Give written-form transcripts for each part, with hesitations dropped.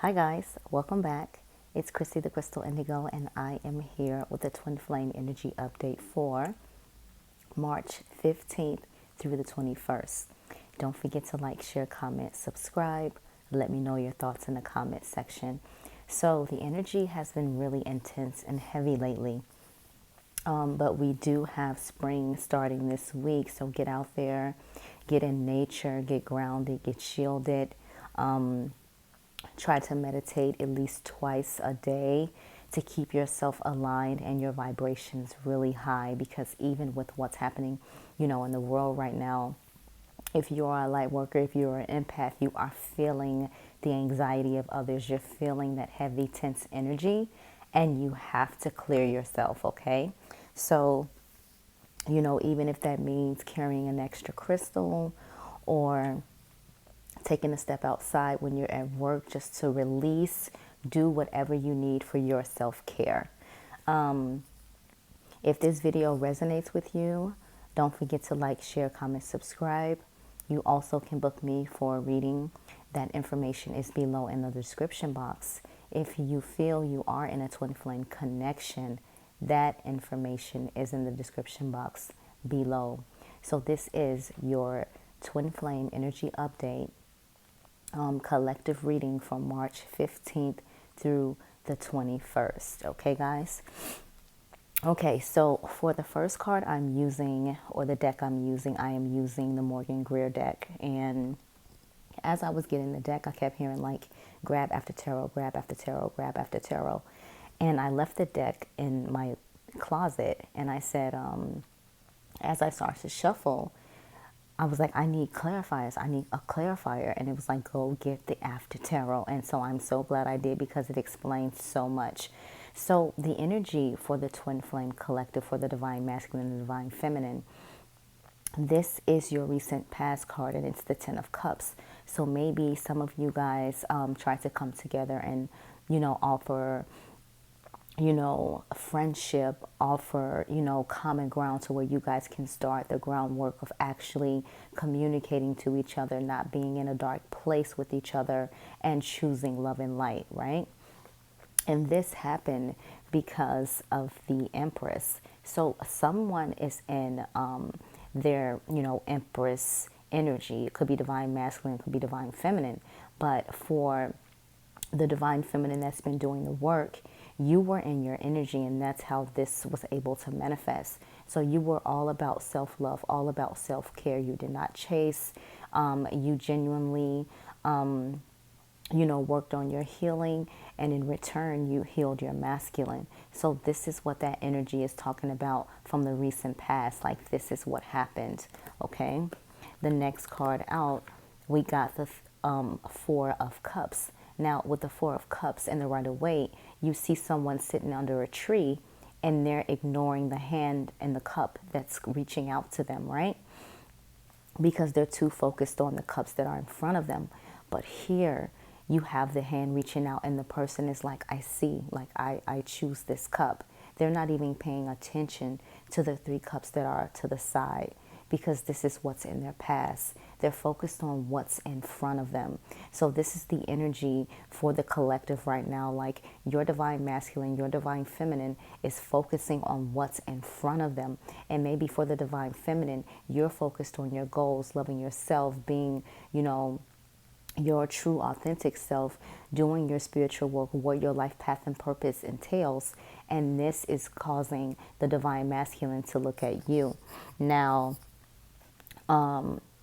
Hi guys, welcome back. It's Christy the Crystal Indigo and I am here with the Twin Flame Energy Update for March 15th through the 21st. Don't forget to like, share, comment, subscribe. Let me know your thoughts in the comment section. So the energy has been really intense and heavy lately. But we do have spring starting this week, so get out there, get in nature, get grounded, get shielded. Try to meditate at least twice a day to keep yourself aligned and your vibrations really high, because even with what's happening, in the world right now, if you are a light worker, if you're an empath, you are feeling the anxiety of others. You're feeling that heavy, tense energy, and you have to clear yourself, okay? So, even if that means carrying an extra crystal or taking a step outside when you're at work just to release, do whatever you need for your self-care. If this video resonates with you, don't forget to like, share, comment, subscribe. You also can book me for a reading. That information is below in the description box. If you feel you are in a twin flame connection, that information is in the description box below. So this is your twin flame energy update, collective reading from March 15th through the 21st. Okay, guys? Okay, so for the first card I'm using, or the deck I'm using, I am using the Morgan Greer deck. And as I was getting the deck, I kept hearing like grab after tarot, grab after tarot, grab after tarot. And I left the deck in my closet, and I said, as I started to shuffle, I was like, I need clarifiers. I need a clarifier. And it was like, go get the after tarot. And so I'm so glad I did, because it explains so much. So the energy for the twin flame collective, for the divine masculine and divine feminine, this is your recent past card, and it's the 10 of cups. So maybe some of you guys try to come together and, offer, a friendship, offer, common ground to where you guys can start the groundwork of actually communicating to each other, not being in a dark place with each other, and choosing love and light, right? And this happened because of the Empress. So someone is in their, Empress energy. It could be divine masculine, it could be divine feminine. But for the divine feminine that's been doing the work, you were in your energy, and that's how this was able to manifest. So you were all about self-love, all about self-care. You did not chase. You genuinely, worked on your healing, and in return, you healed your masculine. So this is what that energy is talking about from the recent past. Like, this is what happened, okay? The next card out, we got the Four of Cups. Now, with the Four of Cups and the Rider-Waite, you see someone sitting under a tree, and they're ignoring the hand and the cup that's reaching out to them, right? Because they're too focused on the cups that are in front of them. But here, you have the hand reaching out, and the person is like, I see, like, I choose this cup. They're not even paying attention to the three cups that are to the side, because this is what's in their past. They're focused on what's in front of them. So this is the energy for the collective right now. Like, your divine masculine, your divine feminine is focusing on what's in front of them. And maybe for the divine feminine, you're focused on your goals, loving yourself, being, your true authentic self, doing your spiritual work, what your life path and purpose entails. And this is causing the divine masculine to look at you. Now,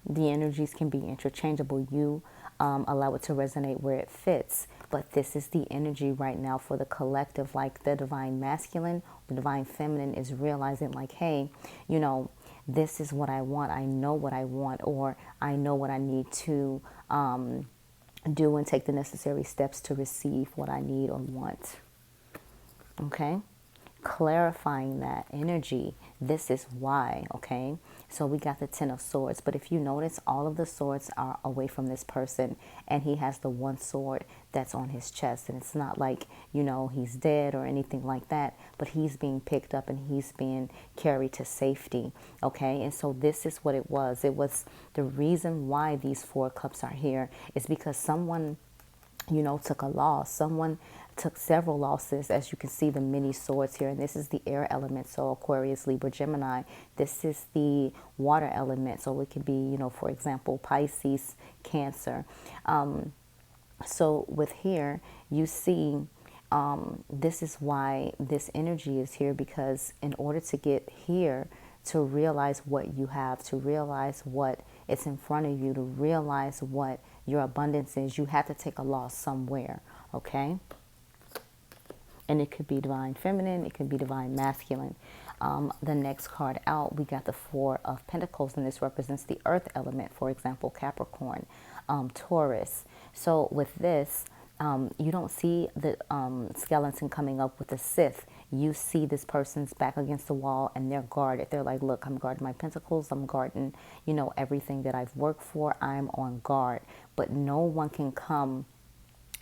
the energies can be interchangeable. You allow it to resonate where it fits. But this is the energy right now for the collective. Like, the divine masculine, the divine feminine is realizing like, hey, this is what I want. I know what I want, or I know what I need to do, and take the necessary steps to receive what I need or want. Okay? Clarifying that energy. This is why, okay? So we got the 10 of Swords. But if you notice, all of the swords are away from this person, and he has the one sword that's on his chest. And it's not like, he's dead or anything like that, but he's being picked up and he's being carried to safety, okay? And so this is what it was. It was the reason why these 4 cups are here is because someone took a loss. Someone took several losses, as you can see the many swords here. And this is the air element, so Aquarius, Libra, Gemini. This is the water element, so it could be, for example, Pisces, Cancer. So with here, you see, this is why this energy is here, because in order to get here, to realize what you have, to realize what is in front of you, to realize what your abundance is, you have to take a loss somewhere, okay? And it could be divine feminine, it could be divine masculine. The next card out, we got the Four of Pentacles, and this represents the earth element, for example, Capricorn, Taurus. So with this, you don't see the skeleton coming up with the Sith. You see this person's back against the wall and they're guarded. They're like, look, I'm guarding my pentacles. I'm guarding, everything that I've worked for. I'm on guard. But no one can come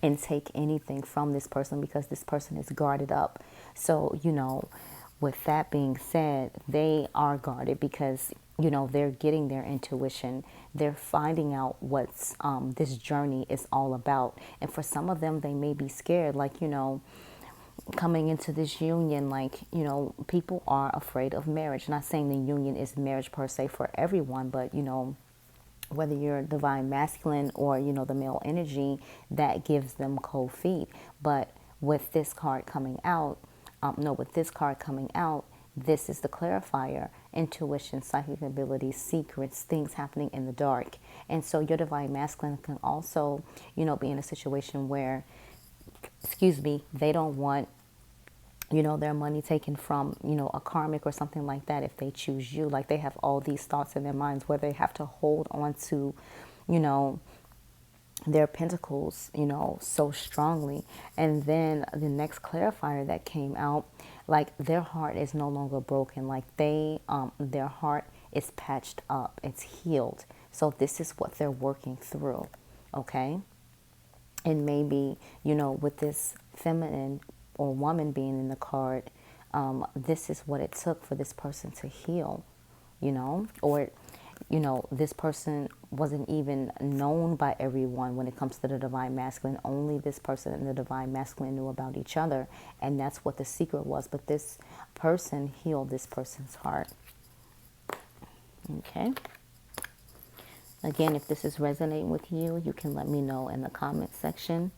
and take anything from this person because this person is guarded up. So, with that being said, they are guarded because, they're getting their intuition. They're finding out what's this journey is all about. And for some of them, they may be scared, like, coming into this union, like, people are afraid of marriage. Not saying the union is marriage per se for everyone, but, whether you're divine masculine or, the male energy, that gives them cold feet. But with this card coming out, this is the clarifier: intuition, psychic abilities, secrets, things happening in the dark. And so your divine masculine can also, be in a situation where, they don't want, their money taken from, a karmic or something like that. If they choose you, like, they have all these thoughts in their minds where they have to hold on to, their pentacles, so strongly. And then the next clarifier that came out, like, their heart is no longer broken. Like, their heart is patched up. It's healed. So this is what they're working through. Okay. And maybe, with this feminine or woman being in the card, this is what it took for this person to heal, or, this person wasn't even known by everyone when it comes to the divine masculine. Only this person and the divine masculine knew about each other, and that's what the secret was. But this person healed this person's heart. Okay. Again, if this is resonating with you, you can let me know in the comment section.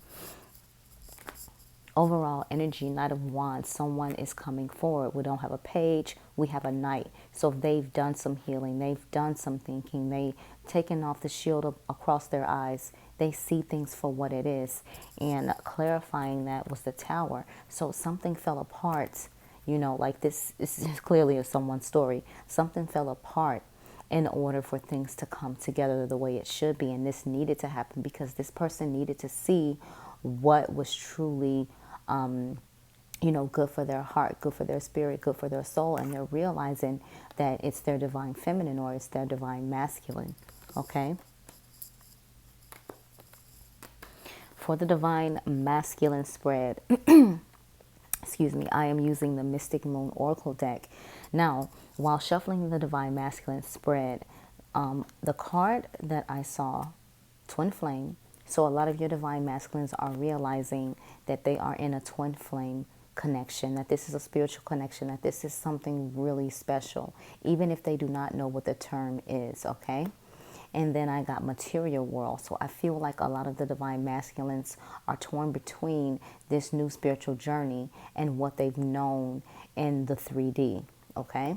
Overall energy, Knight of Wands, someone is coming forward. We don't have a page, we have a knight. So they've done some healing, they've done some thinking, they've taken off the shield across their eyes. They see things for what it is. And clarifying that was the Tower. So something fell apart, like this is clearly someone's story. Something fell apart in order for things to come together the way it should be. And this needed to happen because this person needed to see what was truly good for their heart, good for their spirit, good for their soul. And they're realizing that it's their divine feminine or it's their divine masculine. Okay. For the divine masculine spread, I am using the Mystic Moon Oracle deck. Now, while shuffling the divine masculine spread, the card that I saw, Twin Flame. So a lot of your divine masculines are realizing that they are in a twin flame connection, that this is a spiritual connection, that this is something really special, even if they do not know what the term is, okay? And then I got material world. So I feel like a lot of the divine masculines are torn between this new spiritual journey and what they've known in the 3D, okay?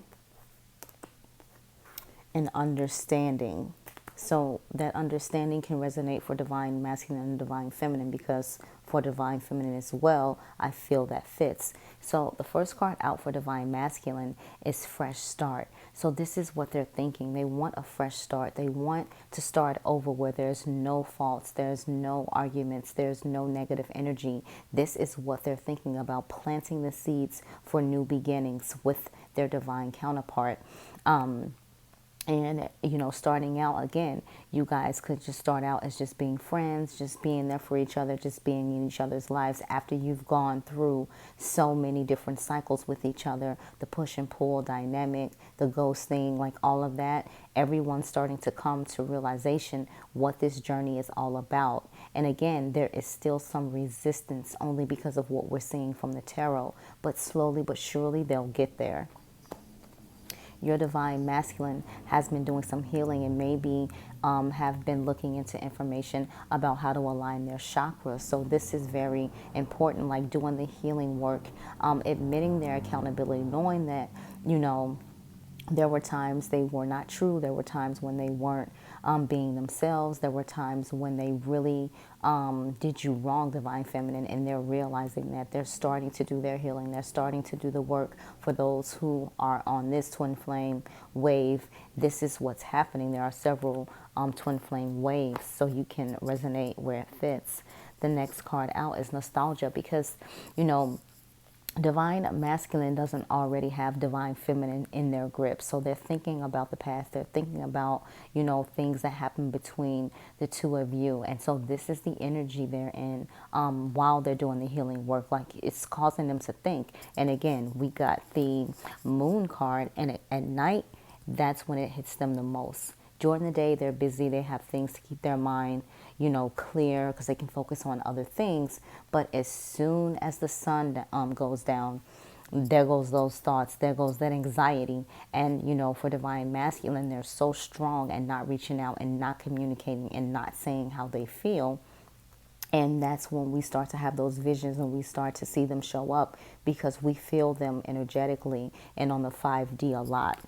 And understanding. So that understanding can resonate for divine masculine and divine feminine, because for divine feminine as well, I feel that fits. So the first card out for divine masculine is fresh start. So this is what they're thinking. They want a fresh start. They want to start over where there's no faults, there's no arguments, there's no negative energy. This is what they're thinking about, planting the seeds for new beginnings with their divine counterpart. And, starting out again, you guys could just start out as just being friends, just being there for each other, just being in each other's lives after you've gone through so many different cycles with each other, the push and pull dynamic, the ghosting, like all of that. Everyone's starting to come to realization what this journey is all about. And again, there is still some resistance only because of what we're seeing from the tarot. But slowly but surely, they'll get there. Your divine masculine has been doing some healing and maybe have been looking into information about how to align their chakras. So this is very important, like doing the healing work, admitting their accountability, knowing that, you know, there were times they were not true. There were times when they weren't being themselves. There were times when they really did you wrong, divine feminine, and they're realizing that they're starting to do their healing. They're starting to do the work for those who are on this twin flame wave. This is what's happening. There are several twin flame waves, so you can resonate where it fits. The next card out is nostalgia, because, you know, divine masculine doesn't already have divine feminine in their grip. So they're thinking about the past. They're thinking about, you know, things that happen between the two of you. And so this is the energy they're in while they're doing the healing work. Like, it's causing them to think. And again, we got the moon card, and at night, that's when it hits them the most. During the day, they're busy. They have things to keep their mind, you know, clear, because they can focus on other things. But as soon as the sun goes down, there goes those thoughts. There goes that anxiety. And, you know, for divine masculine, they're so strong and not reaching out and not communicating and not saying how they feel. And that's when we start to have those visions and we start to see them show up, because we feel them energetically and on the 5D a lot.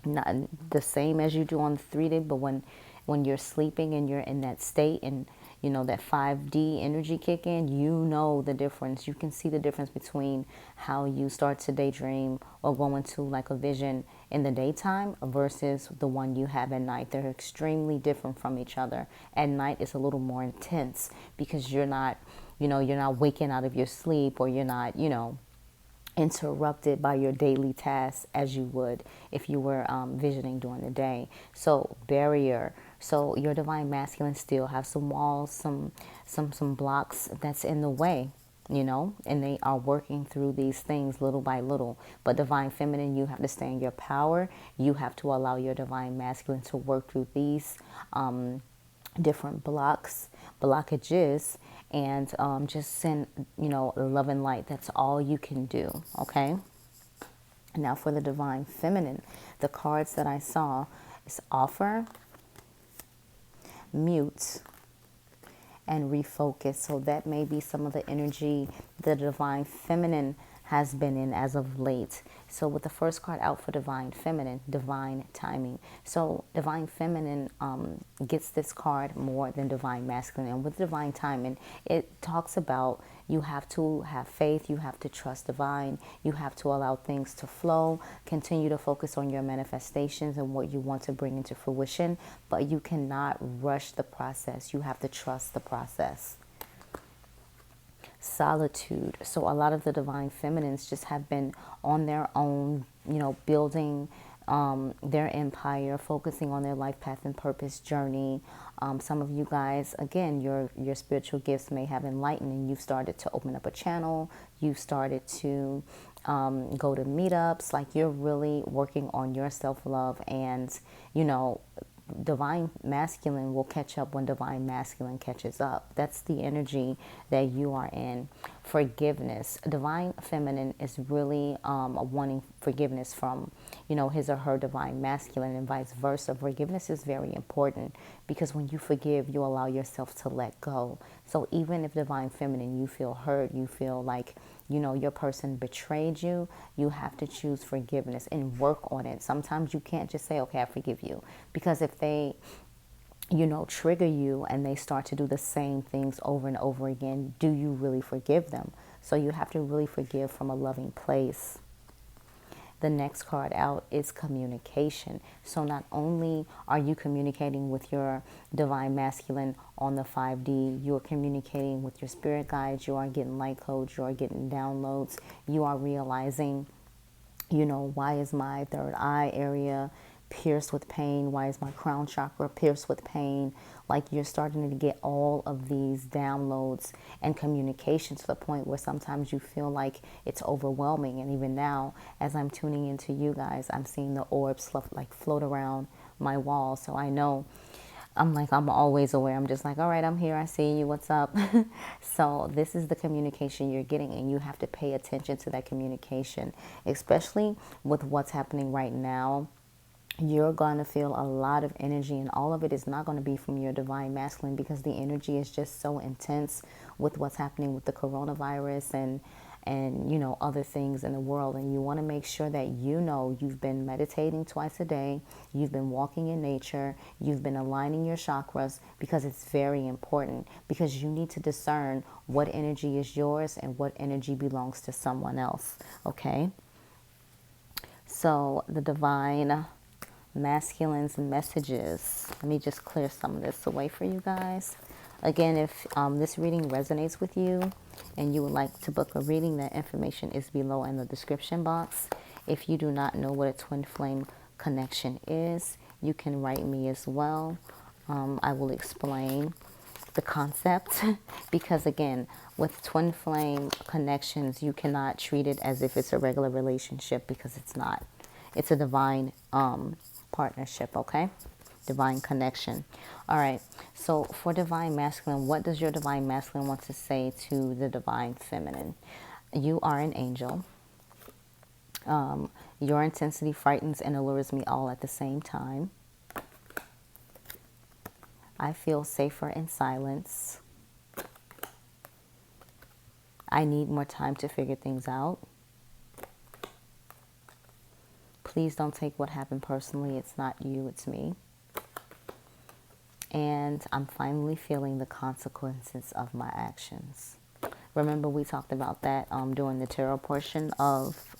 Not the same as you do on the 3D, but when you're sleeping and you're in that state and, you know, that 5D energy kick in, you know the difference. You can see the difference between how you start to daydream or go into like a vision in the daytime versus the one you have at night. They're extremely different from each other. At night, it's a little more intense because you're not, you know, you're not waking out of your sleep, or you're not, you know, interrupted by your daily tasks as you would if you were visioning during the day. So barrier. So your divine masculine still have some walls, some blocks that's in the way, you know, and they are working through these things little by little. But divine feminine, you have to stay in your power. You have to allow your divine masculine to work through these different blockages, and just send, you know, love and light. That's all you can do. Okay. Now for the divine feminine, the cards that I saw is offer, mute, and refocus. So that may be some of the energy the divine feminine has been in as of late. So with the first card out for divine feminine, divine timing. So divine feminine gets this card more than divine masculine. And with divine timing, it talks about you have to have faith, you have to trust divine, you have to allow things to flow, continue to focus on your manifestations and what you want to bring into fruition, but you cannot rush the process. You have to trust the process. Solitude. So a lot of the divine feminines just have been on their own, you know, building their empire, focusing on their life path and purpose journey. Some of you guys, again, your spiritual gifts may have enlightened, and you've started to open up a channel. You've started to go to meetups. Like, you're really working on your self-love, and, you know, divine masculine will catch up when divine masculine catches up. That's the energy that you are in. Forgiveness. Divine feminine is really wanting forgiveness from, you know, his or her divine masculine, and vice versa. Forgiveness is very important, because when you forgive, you allow yourself to let go. So even if divine feminine, you feel hurt, you feel like, you know, your person betrayed you, you have to choose forgiveness and work on it. Sometimes you can't just say, okay, I forgive you. Because if they, you know, trigger you and they start to do the same things over and over again, do you really forgive them? So you have to really forgive from a loving place. The next card out is communication. So not only are you communicating with your divine masculine on the 5D, you are communicating with your spirit guides, you are getting light codes, you are getting downloads, you are realizing, you know, why is my third eye area pierced with pain? Why is my crown chakra pierced with pain? Like, you're starting to get all of these downloads and communication to the point where sometimes you feel like it's overwhelming. And even now, as I'm tuning into you guys, I'm seeing the orbs like float around my wall. So I know I'm like, I'm always aware. I'm just like, all right, I'm here. I see you. What's up? So this is the communication you're getting, and you have to pay attention to that communication, especially with what's happening right now. You're going to feel a lot of energy, and all of it is not going to be from your divine masculine, because the energy is just so intense with what's happening with the coronavirus and you know, other things in the world. And you want to make sure that you know you've been meditating twice a day, you've been walking in nature, you've been aligning your chakras, because it's very important, because you need to discern what energy is yours and what energy belongs to someone else. Okay, so the divine masculine's messages. Let me just clear some of this away for you guys. Again, if this reading resonates with you and you would like to book a reading, that information is below in the description box. If you do not know what a twin flame connection is, you can write me as well. I will explain the concept because, again, with twin flame connections, you cannot treat it as if it's a regular relationship, because it's not. It's a divine partnership, okay? Divine connection. All right, so for divine masculine, what does your divine masculine want to say to the divine feminine? You are an angel. Your intensity frightens and allures me all at the same time. I feel safer in silence. I need more time to figure things out. Please don't take what happened personally. It's not you, it's me. And I'm finally feeling the consequences of my actions. Remember, we talked about that during the tarot portion of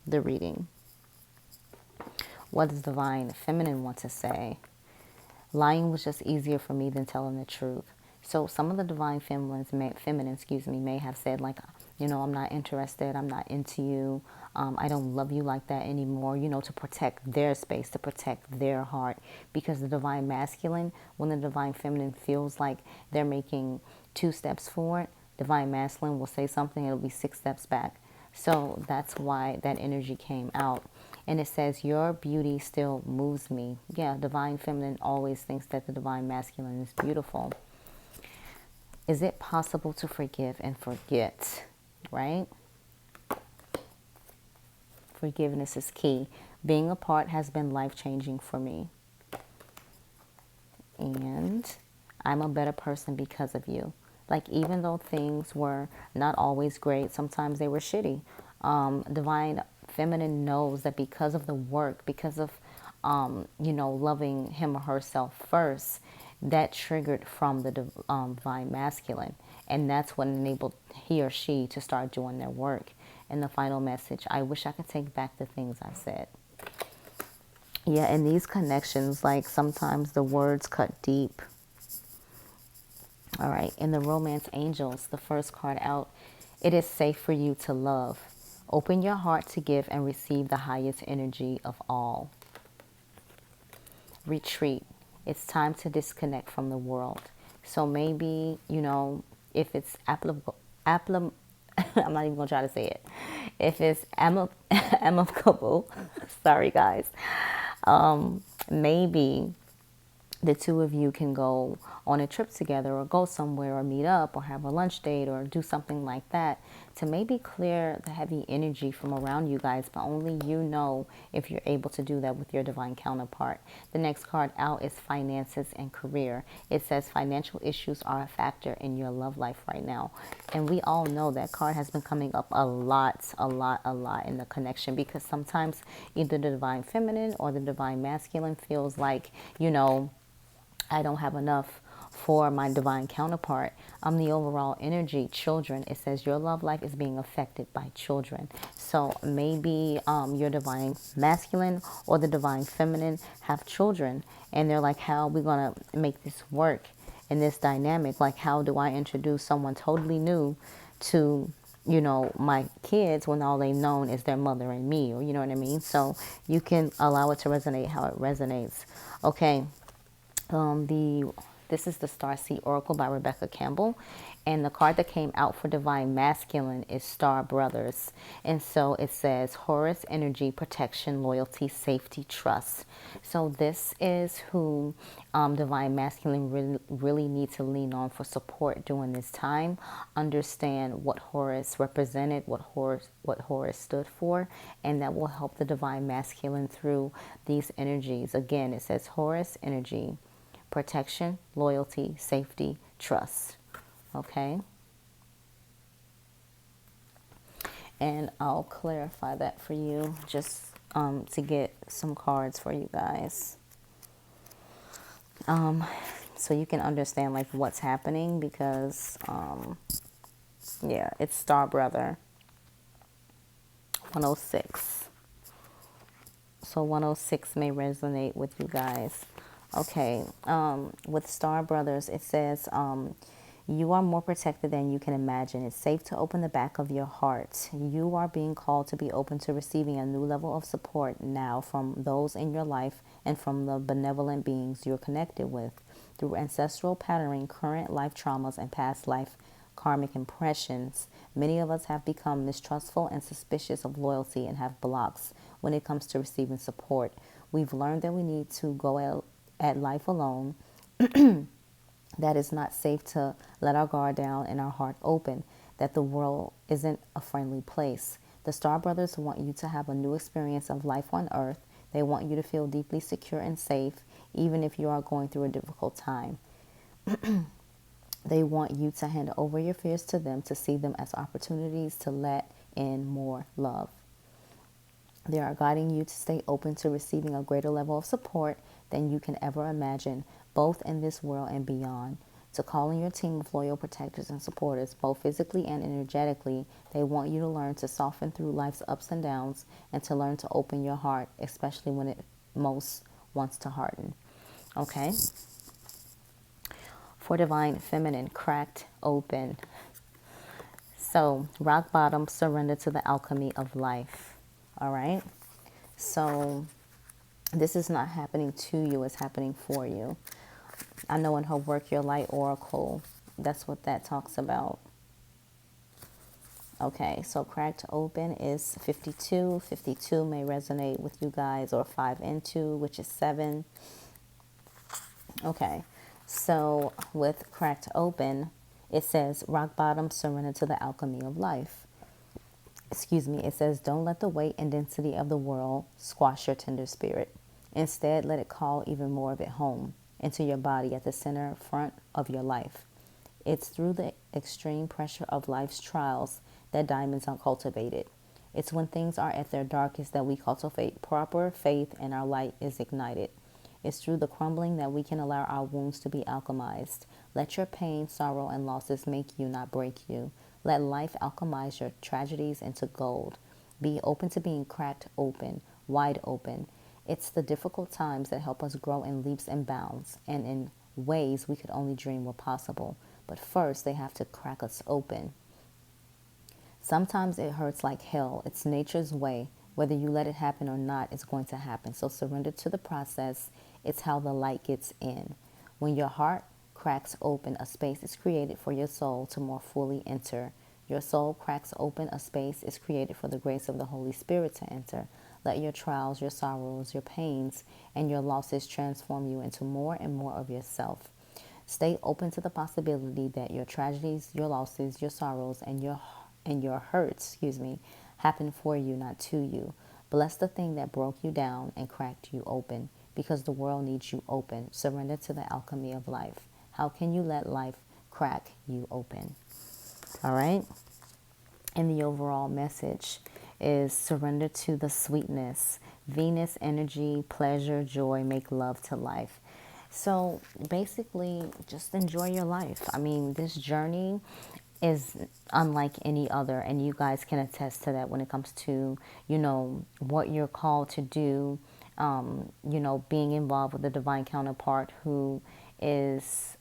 the reading. What does divine feminine want to say? Lying was just easier for me than telling the truth. So some of the divine feminines may have said, like, you know, I'm not interested, I'm not into you, I don't love you like that anymore, you know, to protect their space, to protect their heart. Because the divine masculine, when the divine feminine feels like they're making 2 steps forward, divine masculine will say something, it'll be 6 steps back. So that's why that energy came out. And it says, your beauty still moves me. Yeah, divine feminine always thinks that the divine masculine is beautiful. Is it possible to forgive and forget? Right? Forgiveness is key. Being apart has been life-changing for me. And I'm a better person because of you. Like, even though things were not always great, sometimes they were shitty. Divine feminine knows that because of the work, because of, you know, loving him or herself first, that triggered from the divine masculine. And that's what enabled he or she to start doing their work. And the final message, I wish I could take back the things I said. Yeah, in these connections, like, sometimes the words cut deep. All right, in the romance angels, the first card out, it is safe for you to love. Open your heart to give and receive the highest energy of all. Retreat. It's time to disconnect from the world. So maybe, you know, if it's applicable, I'm not even going to try to say it. If it's amicable, sorry guys, maybe the two of you can go on a trip together, or go somewhere, or meet up, or have a lunch date, or do something like that to maybe clear the heavy energy from around you guys. But only you know if you're able to do that with your divine counterpart. The next card out is finances and career. It says financial issues are a factor in your love life right now. And we all know that card has been coming up a lot in the connection, because sometimes either the divine feminine or the divine masculine feels like, you know, I don't have enough for my divine counterpart. The overall energy, children. It says your love life is being affected by children. So maybe your divine masculine or the divine feminine have children, and they're like, how are we going to make this work in this dynamic? Like, how do I introduce someone totally new to, you know, my kids, when all they've known is their mother and me, or, you know what I mean? So you can allow it to resonate how it resonates. Okay. This is the Starseed Oracle by Rebecca Campbell, And the card that came out for divine masculine is Star Brothers. And so it says Horus energy, protection, loyalty, safety, trust. So this is who divine masculine really need to lean on for support during this time. Understand what Horus represented, what Horus stood for, and that will help the divine masculine through these energies. Again, it says Horus energy, protection, loyalty, safety, trust. Okay, and I'll clarify that for you just to get some cards for you guys, so you can understand like what's happening, because yeah, it's Star Brother 106, so 106 may resonate with you guys. Okay, with Star Brothers, it says you are more protected than you can imagine. It's safe to open the back of your heart. You are being called to be open to receiving a new level of support now from those in your life and from the benevolent beings you're connected with. Through ancestral patterning, current life traumas, and past life karmic impressions, many of us have become mistrustful and suspicious of loyalty and have blocks when it comes to receiving support. We've learned that we need to go at life alone, that it's not safe to let our guard down and our heart open, that the world isn't a friendly place. The Star Brothers want you to have a new experience of life on earth. They want you to feel deeply secure and safe, even if you are going through a difficult time. They want you to hand over your fears to them, to see them as opportunities to let in more love. They are guiding you to stay open to receiving a greater level of support than you can ever imagine, both in this world and beyond. To call in your team of loyal protectors and supporters, both physically and energetically. They want you to learn to soften through life's ups and downs, and to learn to open your heart, especially when it most wants to harden. Okay? For divine feminine, cracked open. So, rock bottom, surrender to the alchemy of life. All right? So, this is not happening to you, it's happening for you. I know in her Work Your Light Oracle, that's what that talks about. Okay, so cracked open is 52. 52 may resonate with you guys, or 5 and 2, which is 7. Okay, so with cracked open, it says rock bottom, surrender to the alchemy of life. Excuse me, it says don't let the weight and density of the world squash your tender spirit. Instead, let it call even more of it home, into your body at the center front of your life. It's through the extreme pressure of life's trials that diamonds are cultivated. It's when things are at their darkest that we cultivate proper faith and our light is ignited. It's through the crumbling that we can allow our wounds to be alchemized. Let your pain, sorrow, and losses make you, not break you. Let life alchemize your tragedies into gold. Be open to being cracked open, wide open. It's the difficult times that help us grow in leaps and bounds, and in ways we could only dream were possible. But first, they have to crack us open. Sometimes it hurts like hell. It's nature's way. Whether you let it happen or not, it's going to happen. So surrender to the process. It's how the light gets in. When your heart cracks open, a space is created for your soul to more fully enter. Your soul cracks open, a space is created for the grace of the Holy Spirit to enter. Let your trials, your sorrows, your pains, and your losses transform you into more and more of yourself. Stay open to the possibility that your tragedies, your losses, your sorrows, and your hurts, happen for you, not to you. Bless the thing that broke you down and cracked you open, because the world needs you open. Surrender to the alchemy of life. How can you let life crack you open? All right? And the overall message is surrender to the sweetness. Venus energy, pleasure, joy, make love to life. So basically, just enjoy your life. I mean, this journey is unlike any other, and you guys can attest to that when it comes to, what you're called to do, being involved with a divine counterpart who is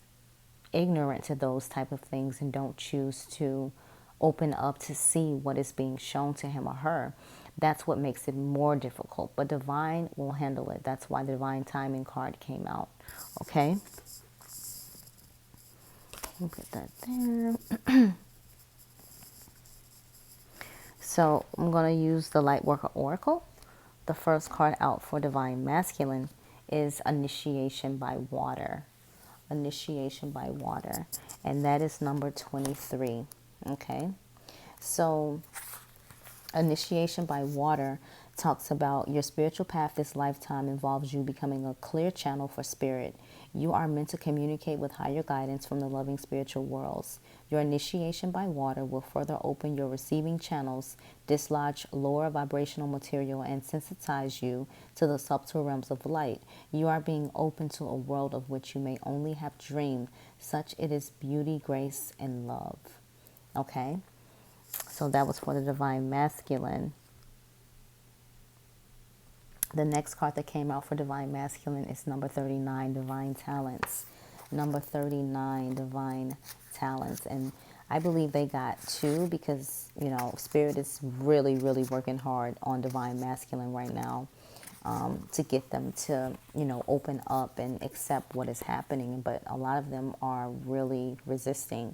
ignorant to those type of things and don't choose to open up to see what is being shown to him or her. That's what makes it more difficult, but divine will handle it. That's why the divine timing card came out. Okay. We'll get that there. So I'm going to use the Lightworker Oracle. The first card out for Divine Masculine is Initiation by Water. Initiation by Water. And that is number 23. Okay. So Initiation by Water talks about your spiritual path this lifetime involves you becoming a clear channel for spirit. You are meant to communicate with higher guidance from the loving spiritual worlds. Your initiation by water will further open your receiving channels, dislodge lower vibrational material, and sensitize you to the subtle realms of light. You are being open to a world of which you may only have dreamed. Such it is beauty, grace, and love. Okay? So that was for the Divine Masculine. The next card that came out for Divine Masculine is number 39, Divine Talents. Number 39, Divine Talents. And I believe they got two because, you know, Spirit is really, really working hard on Divine Masculine right now to get them to, you know, open up and accept what is happening. But a lot of them are really resisting.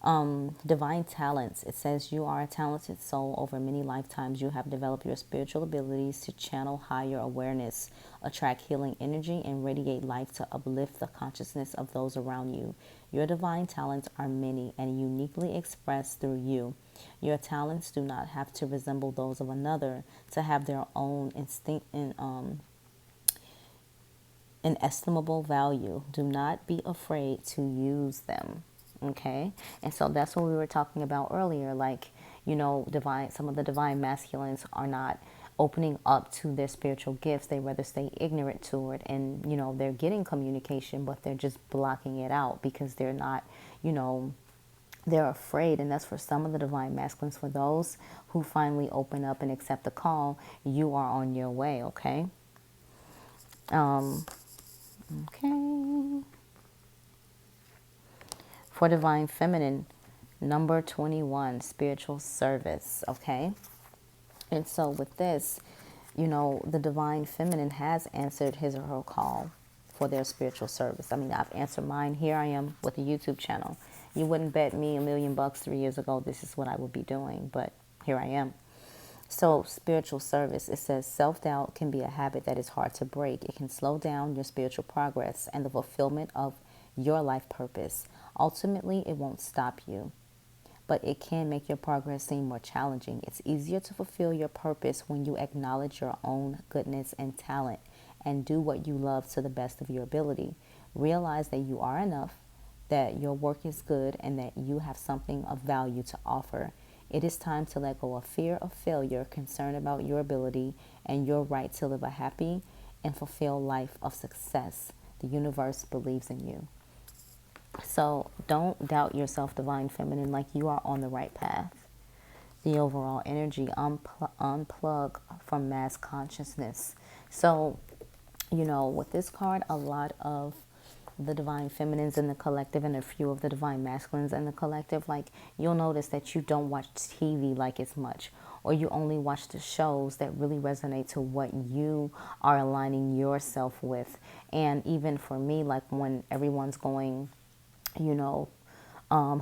Divine talents. It says you are a talented soul. Over many lifetimes, you have developed your spiritual abilities to channel higher awareness, attract healing energy, and radiate life to uplift the consciousness of those around you. Your divine talents are many and uniquely expressed through you. Your talents do not have to resemble those of another to have their own instinct and inestimable value. Do not be afraid to use them. Okay. And so that's what we were talking about earlier. Like, you know, some of the divine masculines are not opening up to their spiritual gifts. They rather stay ignorant to it. And, you know, they're getting communication, but they're just blocking it out because they're not, you know, they're afraid. And that's for some of the divine masculines. For those who finally open up and accept the call, you are on your way. Okay. Okay. For Divine Feminine, number 21, Spiritual Service, okay? And so with this, you know, the Divine Feminine has answered his or her call for their spiritual service. I mean, I've answered mine. Here I am with a YouTube channel. You wouldn't bet me $1 million 3 years ago this is what I would be doing, but here I am. So spiritual service, it says self-doubt can be a habit that is hard to break. It can slow down your spiritual progress and the fulfillment of your life purpose. Ultimately, it won't stop you, but it can make your progress seem more challenging. It's easier to fulfill your purpose when you acknowledge your own goodness and talent and do what you love to the best of your ability. Realize that you are enough, that your work is good, and that you have something of value to offer. It is time to let go of fear of failure, concern about your ability, and your right to live a happy and fulfilled life of success. The universe believes in you. So don't doubt yourself, Divine Feminine, like you are on the right path. The overall energy, unplug from mass consciousness. So, you know, with this card, a lot of the Divine Feminines in the collective and a few of the Divine Masculines in the collective, like you'll notice that you don't watch TV like as much, or you only watch the shows that really resonate to what you are aligning yourself with. And even for me, like when everyone's going, you know,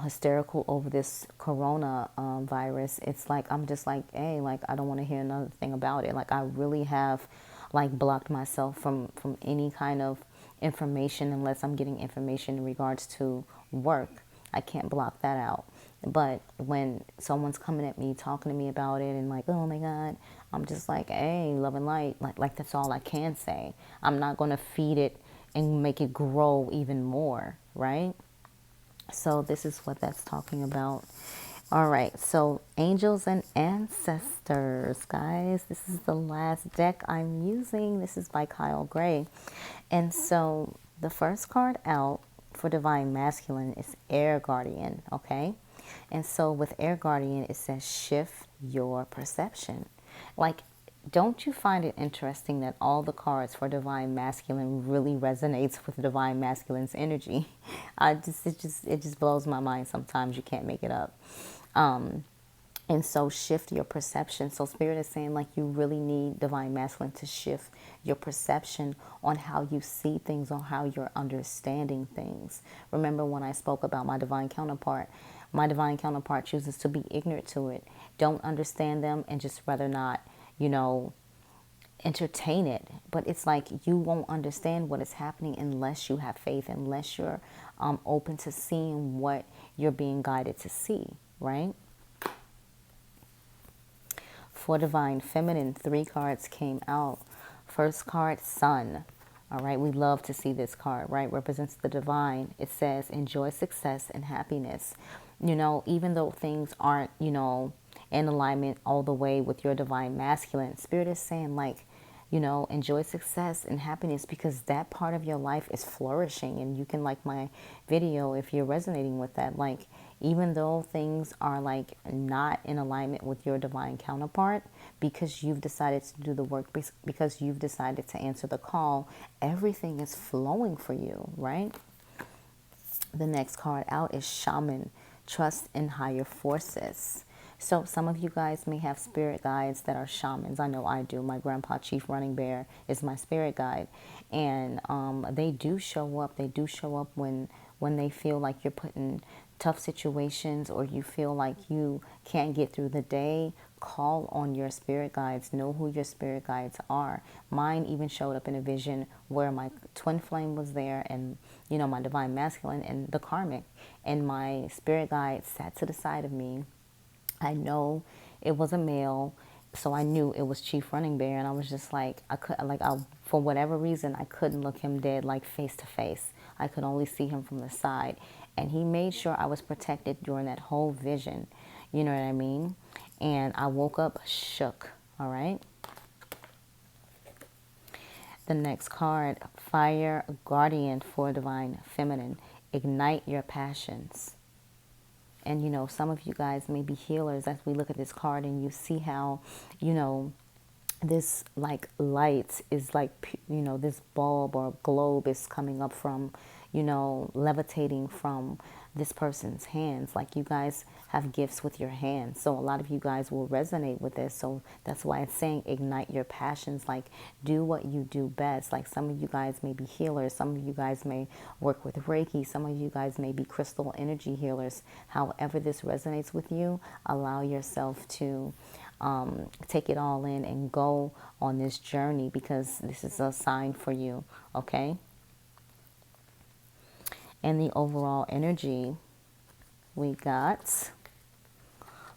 hysterical over this corona virus, it's like I'm just like, hey, like I don't want to hear another thing about it. Like I really have like blocked myself from any kind of information unless I'm getting information in regards to work. I can't block that out. But when someone's coming at me, talking to me about it, and like, oh my God, I'm just like, hey, love and light. Like that's all I can say. I'm not going to feed it and make it grow even more, right? So this is what that's talking about. All right, so angels and ancestors, guys. This is the last deck I'm using. This is by Kyle Gray. And so the first card out for Divine Masculine is Air Guardian, okay? And so with Air Guardian, it says shift your perception. Like, don't you find it interesting that all the cards for Divine Masculine really resonates with Divine Masculine's energy? It just blows my mind sometimes. You can't make it up. And so shift your perception. So Spirit is saying like you really need Divine Masculine to shift your perception on how you see things, on how you're understanding things. Remember when I spoke about my divine counterpart? My divine counterpart chooses to be ignorant to it. Don't understand them and just rather not, entertain it. But it's like you won't understand what is happening unless you have faith, unless you're open to seeing what you're being guided to see, right? For Divine Feminine, 3 cards came out. First card, Sun. All right, we love to see this card, right? Represents the divine. It says, enjoy success and happiness. Even though things aren't, in alignment all the way with your Divine Masculine, Spirit is saying like, enjoy success and happiness because that part of your life is flourishing. And you can like my video if you're resonating with that. Like, even though things are like not in alignment with your divine counterpart, because you've decided to do the work, because you've decided to answer the call, everything is flowing for you, right? The next card out is Shaman, trust in higher forces. So some of you guys may have spirit guides that are shamans. I know I do. My grandpa, Chief Running Bear, is my spirit guide. And they do show up. They do show up when they feel like you're put in tough situations or you feel like you can't get through the day. Call on your spirit guides. Know who your spirit guides are. Mine even showed up in a vision where my twin flame was there and, my divine masculine and the karmic. And my spirit guide sat to the side of me. I know it was a male, so I knew it was Chief Running Bear, and I was just like, for whatever reason, I couldn't look him dead, like face to face. I could only see him from the side, and he made sure I was protected during that whole vision. You know what I mean? And I woke up shook. All right. The next card, Fire Guardian for Divine Feminine. Ignite your passions. And, some of you guys may be healers as we look at this card and you see how, this like light is like, this bulb or globe is coming up from, levitating from this person's hands. Like you guys have gifts with your hands. So a lot of you guys will resonate with this. So that's why it's saying ignite your passions. Like do what you do best. Like some of you guys may be healers. Some of you guys may work with Reiki. Some of you guys may be crystal energy healers. However this resonates with you, allow yourself to take it all in and go on this journey because this is a sign for you. Okay. And the overall energy we got,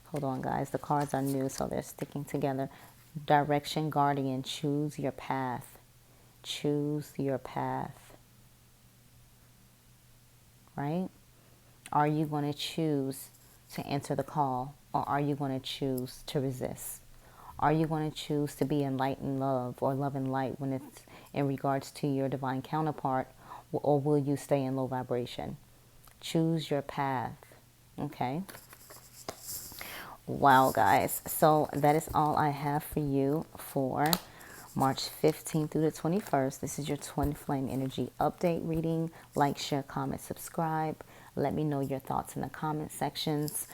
hold on guys, the cards are new so they're sticking together. Direction Guardian, choose your path. Choose your path. Right? Are you going to choose to answer the call or are you going to choose to resist? Are you going to choose to be in light and love or love and light when it's in regards to your divine counterpart? Or will you stay in low vibration? Choose your path. Okay. Wow, guys. So that is all I have for you for March 15th through the 21st. This is your Twin Flame Energy Update reading. Like, share, comment, subscribe. Let me know your thoughts in the comment sections.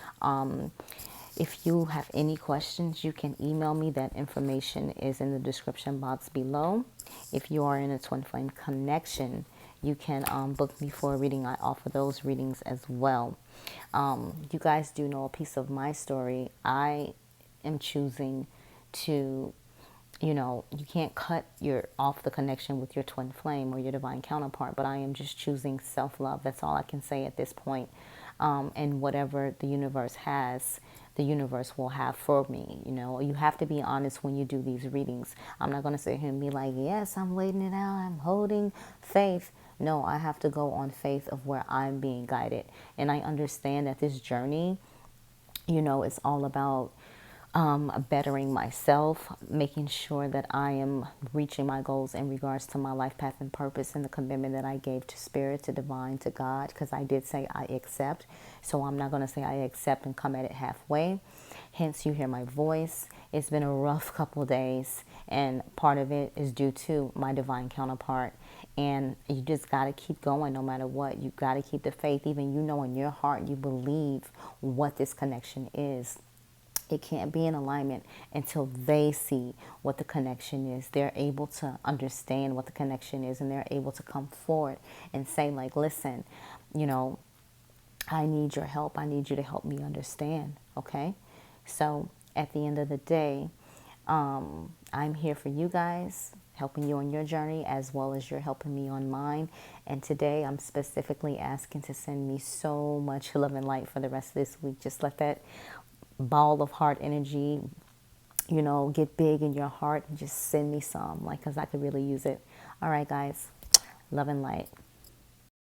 If you have any questions, you can email me. That information is in the description box below. If you are in a Twin Flame connection, you can book me for a reading. I offer those readings as well. You guys do know a piece of my story. I am choosing to, you can't cut off the connection with your twin flame or your divine counterpart, but I am just choosing self-love. That's all I can say at this point. And whatever the universe has, the universe will have for me. You have to be honest when you do these readings. I'm not going to sit here and be like, yes, I'm waiting it out, I'm holding faith. No, I have to go on faith of where I'm being guided. And I understand that this journey, it's all about bettering myself, making sure that I am reaching my goals in regards to my life path and purpose and the commitment that I gave to spirit, to divine, to God, because I did say I accept. So I'm not going to say I accept and come at it halfway. Hence, you hear my voice. It's been a rough couple of days, and part of it is due to my divine counterpart. And you just got to keep going no matter what. You got to keep the faith. Even in your heart, you believe what this connection is. It can't be in alignment until they see what the connection is. They're able to understand what the connection is, and they're able to come forward and say, like, listen, you know, I need your help. I need you to help me understand. Okay. So at the end of the day, I'm here for you guys, helping you on your journey as well as you're helping me on mine. And today I'm specifically asking to send me so much love and light for the rest of this week. Just let that ball of heart energy, you know, get big in your heart and just send me some, like, because I could really use it. All right, guys, love and light.